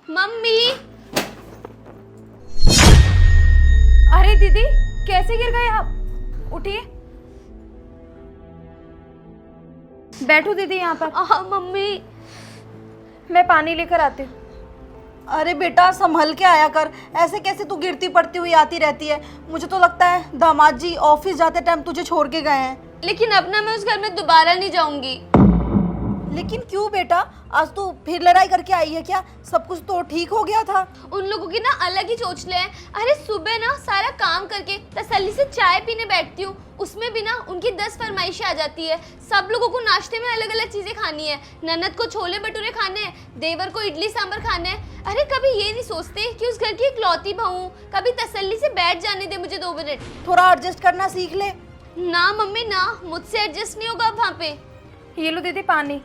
Mummy. अरे दीदी, कैसे गिर गए आप? उठिए, बैठो दीदी यहाँ पर। मम्मी। मैं पानी लेकर आती हूँ। अरे बेटा संभल के आया कर, ऐसे कैसे तू गिरती पड़ती हुई आती रहती है। मुझे तो लगता है दामाद जी ऑफिस जाते टाइम तुझे छोड़ के गए हैं। लेकिन अब ना मैं उस घर में दोबारा नहीं जाऊंगी। लेकिन क्यों बेटा, आज तू फिर लड़ाई करके आई है क्या? सब कुछ तो ठीक हो गया था। उन लोगों की ना अलग ही चोचले हैं। अरे सुबह ना सारा काम करके तसल्ली से चाय पीने बैठती हूँ, उसमें भी ना उनकी 10 फरमाइशें आ जाती है। सब लोगों को नाश्ते में अलग अलग चीजें खानी है। ननद को छोले भटूरे खाने हैं, देवर को इडली सांभर खाने हैं। अरे कभी ये नहीं सोचते कि उस घर की इकलौती बहू, कभी तसल्ली से बैठ जाने दे मुझे 2 मिनट। थोड़ा एडजस्ट करना सीख ले। ना मम्मी ना, मुझसे एडजस्ट नहीं होगा अब वहाँ पे। ये लो दीदी पानी।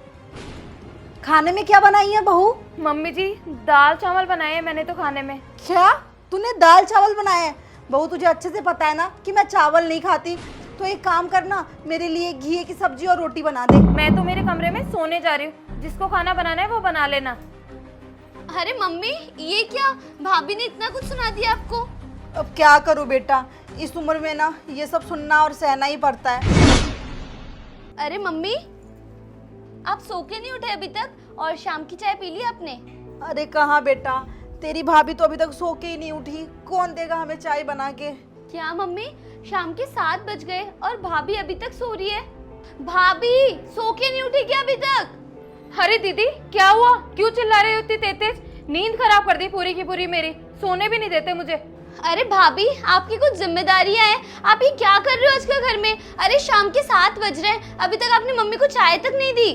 खाने में क्या बनाई है बहू? मम्मी जी, दाल चावल बनाए हैं मैंने तो खाने में। क्या तूने दाल चावल बनाए हैं? बहू तुझे अच्छे से पता है ना कि मैं चावल नहीं खाती। तो एक काम करना, मेरे लिए घी की सब्जी और रोटी बना दे। मैं तो मेरे कमरे में सोने जा रही हूँ, जिसको खाना बनाना है वो बना लेना। अरे मम्मी, ये क्या, भाभी ने इतना कुछ सुना दिया आपको? अब क्या करूँ बेटा, इस उम्र में ना ये सब सुनना और सहना ही पड़ता है। अरे मम्मी, आप सो के नहीं उठे अभी तक? और शाम की चाय पी ली आपने? अरे कहाँ बेटा, तेरी भाभी तो अभी तक सो के ही नहीं उठी। कौन देगा हमें चाय बना के? क्या मम्मी, शाम के 7 बज गए और भाभी अभी तक सो रही है? भाभी सो के नहीं उठी क्या अभी तक? अरे दीदी, क्या हुआ? क्यों चिल्ला रही हो इतनी तेज? नींद खराब कर दी पूरी की पूरी मेरी। सोने भी नहीं देते मुझे। अरे भाभी, आपकी कुछ जिम्मेदारियां हैं। आप ये क्या कर रहे हो आजकल घर में? अरे शाम के 7 बज रहे हैं, अभी तक आपने मम्मी को चाय तक नहीं दी।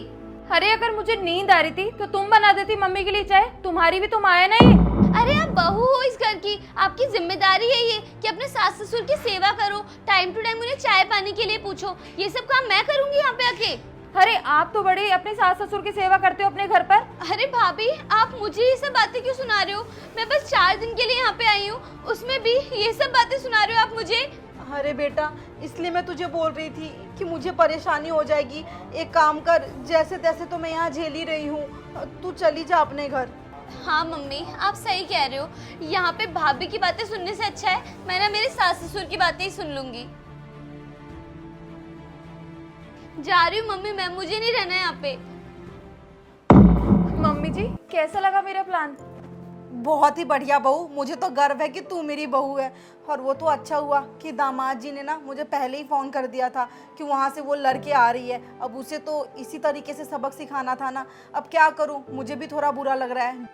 अरे अगर मुझे नींद आ रही थी तो तुम बना देती मम्मी के लिए चाय। तुम्हारी भी तो माँ है ना ये। अरे आप बहू हो इस घर की, आपकी जिम्मेदारी है ये कि अपने सास ससुर की सेवा करो, टाइम टू टाइम उन्हें चाय पानी के लिए पूछो। ये सब काम मैं करूंगी यहाँ पे आके? अरे आप तो बड़े अपने सास ससुर की सेवा करते हो अपने घर पर। अरे भाभी, आप मुझे ये सब बातें क्यों सुना रहे हो? मैं बस 4 दिन के लिए यहाँ पे आई हूँ, उसमें भी ये सब बातें सुना रहे हो आप मुझे? अरे बेटा, इसलिए मैं तुझे बोल रही थी कि मुझे परेशानी हो जाएगी। एक काम कर, जैसे तैसे तो मैं यहाँ झेल ही रही हूँ, तू चली जा अपने घर। हाँ मम्मी, आप सही कह रहे हो। यहाँ पे भाभी की बातें सुनने से अच्छा है मैं ना मेरे सास ससुर की बातें ही सुन लूंगी। जा रही हूँ मम्मी, मैं, मुझे नहीं रहना यहाँ पे। मम्मी जी, कैसा लगा मेरा प्लान? बहुत ही बढ़िया बहू, मुझे तो गर्व है कि तू मेरी बहू है। और वो तो अच्छा हुआ कि दामाद जी ने ना मुझे पहले ही फ़ोन कर दिया था कि वहाँ से वो लड़के आ रही है। अब उसे तो इसी तरीके से सबक सिखाना था ना। अब क्या करूँ, मुझे भी थोड़ा बुरा लग रहा है।